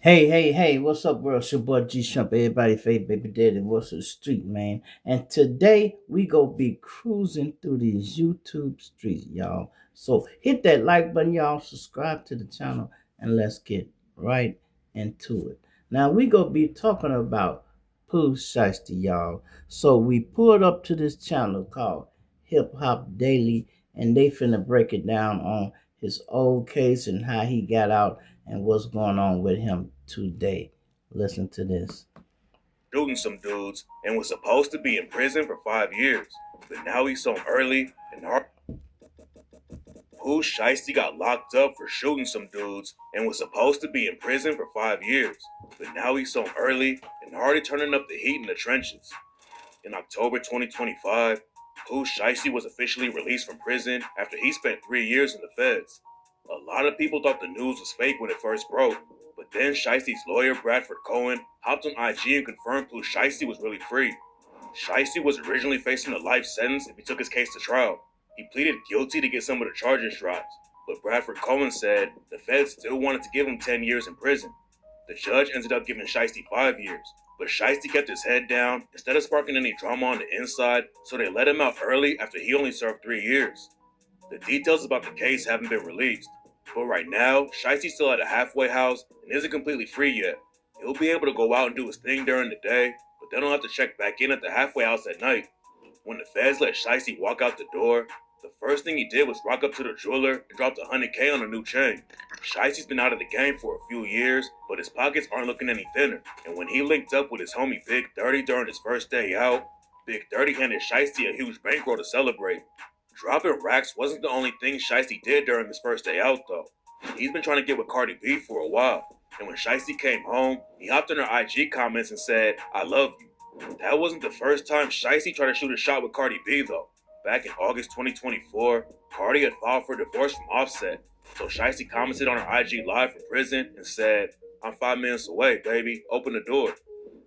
Hey, what's up, world? It's your boy G Shump, everybody, faith, baby daddy, what's the street, man? And today we gonna be cruising through these YouTube streets, y'all. So hit that like button, y'all, subscribe to the channel, and let's get right into it. Now we gonna be talking about Pooh shiesty, y'all. So we pulled up to this channel called Hip Hop Daily, and they finna break it down on his old case and how he got out and what's going on with him today. Listen to this. Shooting some dudes and was supposed to be in prison for 5 years, but now he's so early and hard. Pooh Shiesty got locked up for shooting some dudes and was supposed to be in prison for 5 years, but now he's so early and already turning up the heat in the trenches. In October 2025, Pooh Shiesty was officially released from prison after he spent 3 years in the feds. A lot of people thought the news was fake when it first broke, but then Shiesty's lawyer Bradford Cohen hopped on IG and confirmed Pooh Shiesty was really free. Shiesty was originally facing a life sentence if he took his case to trial. He pleaded guilty to get some of the charges dropped, but Bradford Cohen said the feds still wanted to give him 10 years in prison. The judge ended up giving Shiesty 5 years, but Shiesty kept his head down instead of sparking any drama on the inside, so they let him out early after he only served 3 years. The details about the case haven't been released, but right now, Shiesty's still at a halfway house and isn't completely free yet. He'll be able to go out and do his thing during the day, but then he'll have to check back in at the halfway house at night. When the feds let Shiesty walk out the door, the first thing he did was rock up to the jeweler and dropped 100K on a new chain. Shiesty's been out of the game for a few years, but his pockets aren't looking any thinner. And when he linked up with his homie Big 30 during his first day out, Big 30 handed Shiesty a huge bankroll to celebrate. Dropping racks wasn't the only thing Shiesty did during his first day out, though. He's been trying to get with Cardi B for a while, and when Shiesty came home, he hopped in her IG comments and said, "I love you." That wasn't the first time Shiesty tried to shoot a shot with Cardi B, though. Back in August 2024, Cardi had filed for divorce from Offset, so Shiesty commented on her IG live from prison and said, "I'm 5 minutes away, baby. Open the door."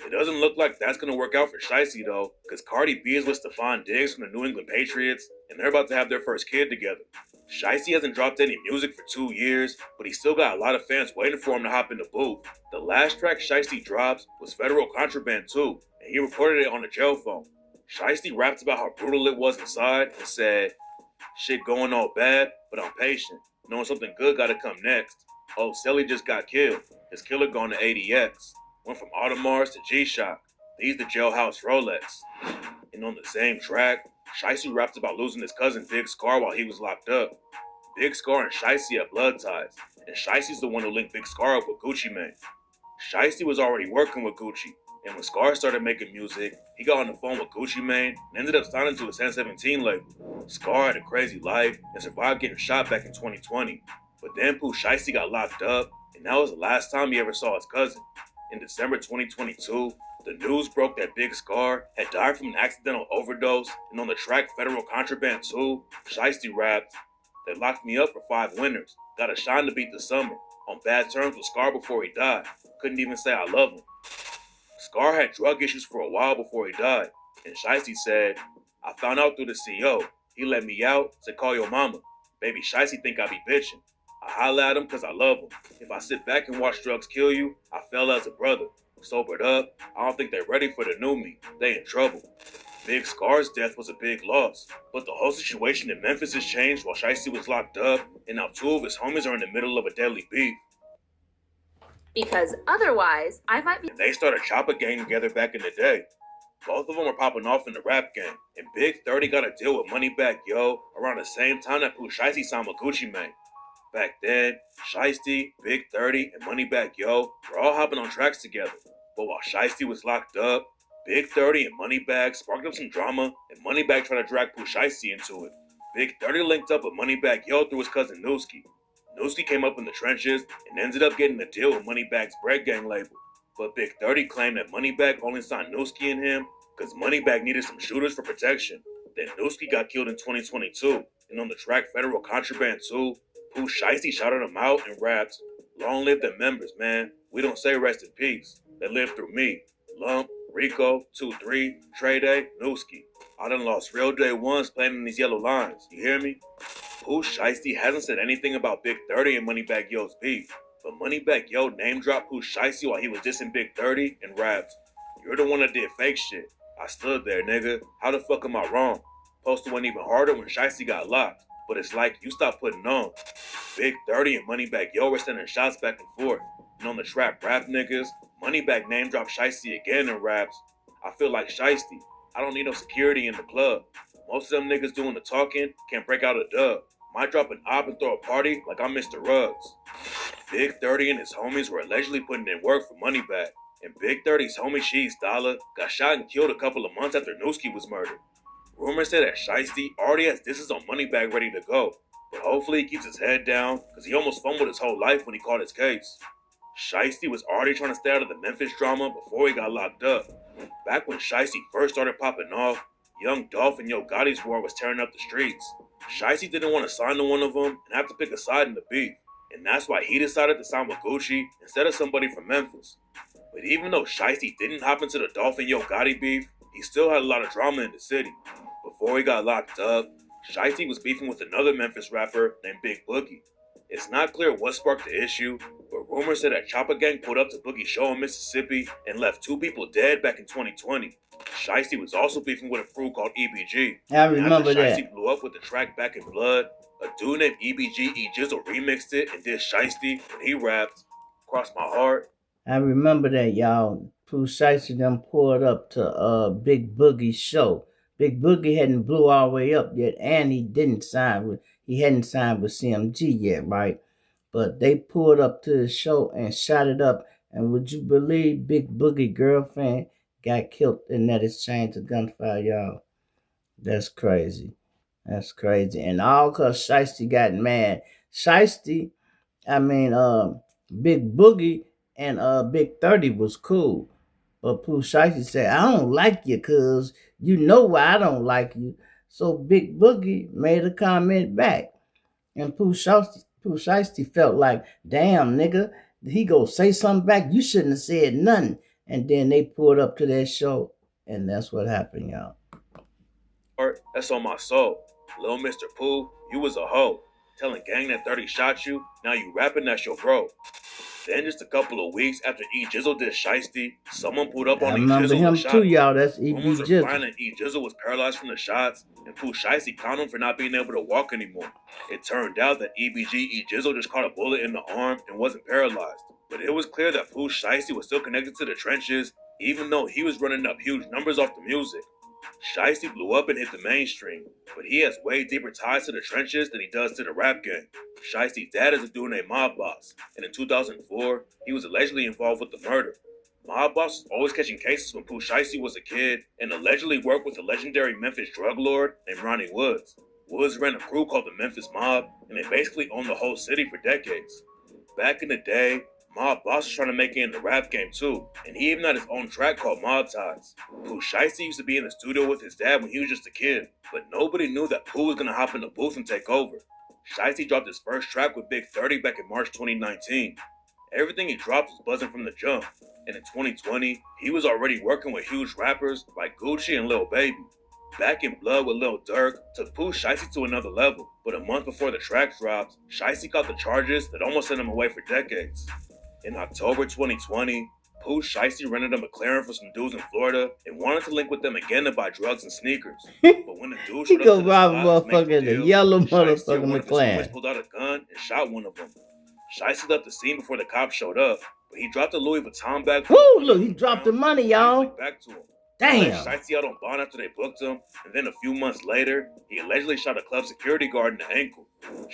It doesn't look like that's going to work out for Shiesty, though, because Cardi B is with Stephon Diggs from the New England Patriots, and they're about to have their first kid together. Shiesty hasn't dropped any music for 2 years, but he's still got a lot of fans waiting for him to hop in the booth. The last track Shiesty dropped was Federal Contraband 2, and he recorded it on a jail phone. Shiesty rapped about how brutal it was inside and said, "Shit going all bad, but I'm patient, knowing something good gotta come next. Oh, Selly just got killed. His killer gone to ADX. Went from Audemars to G-Shock. These the jailhouse Rolex." And on the same track, Shiesty raps about losing his cousin Big Scar while he was locked up. Big Scar and Shiesty have blood ties, and Shiesty's the one who linked Big Scar up with Gucci Mane. Shiesty was already working with Gucci, and when Scar started making music, he got on the phone with Gucci Mane and ended up signing to his 1017 label. Scar had a crazy life and survived getting shot back in 2020, but then Pooh Shiesty got locked up, and that was the last time he ever saw his cousin. In December 2022, the news broke that Big Scar had died from an accidental overdose, and on the track Federal Contraband 2, Shiesty rapped, "They locked me up for 5 winters, got a shine to beat the summer, on bad terms with Scar before he died, couldn't even say I love him." Scar had drug issues for a while before he died, and Shiesty said, "I found out through the CO. He let me out, said call your mama. Baby Shiesty think I be bitching. I holla at him cause I love him. If I sit back and watch drugs kill you, I fell as a brother. Sobered up, I don't think they're ready for the new me. They in trouble." Big Scar's death was a big loss, but the whole situation in Memphis has changed while Shiesty was locked up, and now two of his homies are in the middle of a deadly beef. Because otherwise, I might be. And they started Chopper Gang together back in the day. Both of them were popping off in the rap game, and Big 30 got a deal with Moneybagg Yo around the same time that Pooh Shiesty signed with Gucci Mane. Back then, Shiesty, Big 30, and Moneybagg Yo were all hopping on tracks together. But while Shiesty was locked up, Big 30 and Moneybagg sparked up some drama, and Moneybagg tried to drag Pooh Shiesty into it. Big 30 linked up with Moneybagg Yo through his cousin Newski. Newski came up in the trenches and ended up getting a deal with Moneybagg's Bread Gang label. But Big 30 claimed that Moneybagg only signed Newski and him because Moneybagg needed some shooters for protection. Then Newski got killed in 2022, and on the track Federal Contraband 2, Pooh Shiesty shouted him out and rapped, "Long live the members, man. We don't say rest in peace. They live through me. Lump, Rico, 2-3, Trey Day, Newski. I done lost real day ones playing in these yellow lines. You hear me?" Pooh Shiesty hasn't said anything about Big 30 and Moneybagg Yo's beef, But Moneybagg Yo name dropped Pooh Shiesty while he was dissing Big 30 and rapped, "You're the one that did fake shit. I stood there, nigga. How the fuck am I wrong?" Posted went even harder when Shiesty got locked, but it's like you stopped putting on. Big 30 and Moneybagg Yo were sending shots back and forth. And on the trap rap niggas, Moneybagg name dropped Shiesty again and raps, "I feel like Shiesty. I don't need no security in the club. Most of them niggas doing the talking can't break out a dub. Might drop an op and throw a party like I'm Mr. Ruggs." Big 30 and his homies were allegedly putting in work for Moneybagg, and Big 30's homie Shees Dollar got shot and killed a couple of months after Newski was murdered. Rumors say that Shiesty already has disses on Moneybagg ready to go, but hopefully he keeps his head down because he almost fumbled his whole life when he caught his case. Shiesty was already trying to stay out of the Memphis drama before he got locked up. Back when Shiesty first started popping off, Young Dolph and Yo Gotti's war was tearing up the streets. Shiesty didn't want to sign to one of them and have to pick a side in the beef, and that's why he decided to sign with Gucci instead of somebody from Memphis. But even though Shiesty didn't hop into the Dolph and Yo Gotti beef, he still had a lot of drama in the city. Before he got locked up, Shiesty was beefing with another Memphis rapper named Big Boogie. It's not clear what sparked the issue, but rumors say that Chopper Gang pulled up to Boogie's show in Mississippi and left 2 people dead back in 2020. Shiesty was also beefing with a crew called EBG. I remember that. Shiesty blew up with the track Back in Blood, a dude named EBG E Jizzle remixed it and did Shiesty when he rapped, "Cross my heart." I remember that, y'all. Pooh Shiesty them pulled up to Big Boogie's show. Big Boogie hadn't blew all the way up yet, and he hadn't signed with CMG yet, right? But they pulled up to the show and shot it up. And would you believe Big Boogie girlfriend got killed in that exchange of gunfire, y'all? That's crazy. That's crazy. And all because Shiesty got mad. Shiesty, I mean, Big Boogie and Big 30 was cool. But Pooh Shiesty said, "I don't like you because you know why I don't like you." So Big Boogie made a comment back. And Pooh Shiesty felt like, "Damn, nigga, he go say something back. You shouldn't have said nothing." And then they pulled up to that show, and that's what happened, y'all. That's on my soul. Lil Mr. Pooh, you was a hoe. Telling gang that 30 shot you, now you rapping that's your bro. Then just a couple of weeks after E Jizzle did Shiesty, someone pulled up on I E remember Jizzle him and shot too, him. y'all. That's E Rumors were Jizzle. flying that E Jizzle was paralyzed from the shots, and Pooh Shiesty clowned him for not being able to walk anymore. It turned out that EBG E Jizzle just caught a bullet in the arm and wasn't paralyzed. But it was clear that Pooh Shiesty was still connected to the trenches, even though he was running up huge numbers off the music. Shiesty blew up and hit the mainstream, but he has way deeper ties to the trenches than he does to the rap game. Shiesty's dad is a dude named Mob Boss, and in 2004, he was allegedly involved with the murder. Mob Boss was always catching cases when Pooh Shiesty was a kid, and allegedly worked with a legendary Memphis drug lord named Ronnie Woods. Woods ran a crew called the Memphis Mob, and they basically owned the whole city for decades. Back in the day, Mob Boss was trying to make it in the rap game too, and he even had his own track called Mob Ties. Pooh Shiesty used to be in the studio with his dad when he was just a kid, but nobody knew that Pooh was gonna hop in the booth and take over. Shiesty dropped his first track with Big 30 back in March 2019. Everything he dropped was buzzing from the jump, and in 2020, he was already working with huge rappers like Gucci and Lil Baby. Back in Blood with Lil Durk took Pooh Shiesty to another level, but a month before the track dropped, Shiesty got the charges that almost sent him away for decades. In October 2020, Pooh Shiesty rented a McLaren for some dudes in Florida and wanted to link with them again to buy drugs and sneakers. But when the dude He showed go up to the rob a spot to make motherfucker, the deal, yellow Shiesty or motherfucking one of his homies McLaren. pulled out a gun and shot one of them. Shiesty left the scene before the cops showed up, but he dropped a Louis Vuitton bag. Woo, look, he dropped the money, y'all. Back to him. Damn. Shiesty out on bond after they booked him, and then a few months later, he allegedly shot a club security guard in the ankle.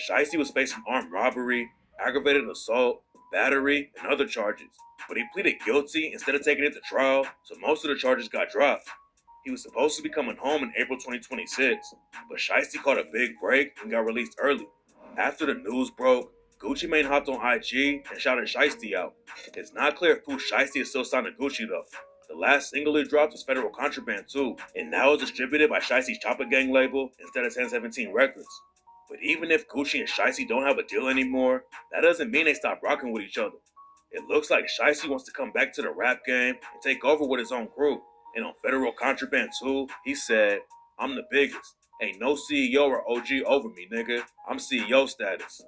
Shiesty was facing armed robbery, aggravated assault, battery, and other charges, but he pleaded guilty instead of taking it to trial, so most of the charges got dropped. He was supposed to be coming home in April 2026, but Shiesty caught a big break and got released early. After the news broke, Gucci Mane hopped on IG and shouted Shiesty out. It's not clear if Pooh Shiesty is still signed to Gucci though. The last single he dropped was Federal Contraband too, and now is distributed by Shiesty's Chopper Gang label instead of 1017 Records. But even if Gucci and Shiesty don't have a deal anymore, that doesn't mean they stop rocking with each other. It looks like Shiesty wants to come back to the rap game and take over with his own crew. And on Federal Contraband 2, he said, "I'm the biggest. Ain't no CEO or OG over me, nigga. I'm CEO status."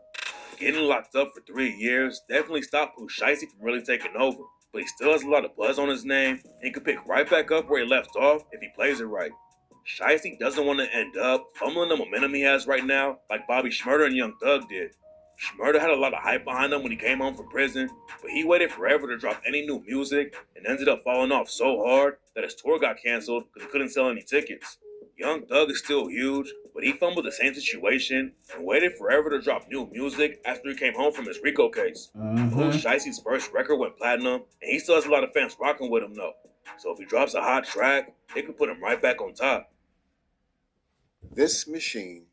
Getting locked up for 3 years definitely stopped Pooh Shiesty from really taking over, but he still has a lot of buzz on his name and can pick right back up where he left off if he plays it right. Shiesty doesn't want to end up fumbling the momentum he has right now like Bobby Shmurda and Young Thug did. Shmurda had a lot of hype behind him when he came home from prison, but he waited forever to drop any new music and ended up falling off so hard that his tour got canceled because he couldn't sell any tickets. Young Thug is still huge, but he fumbled the same situation and waited forever to drop new music after he came home from his RICO case. Pooh Shiesty's first record went platinum, and he still has a lot of fans rocking with him though. So if he drops a hot track, it could put him right back on top. This machine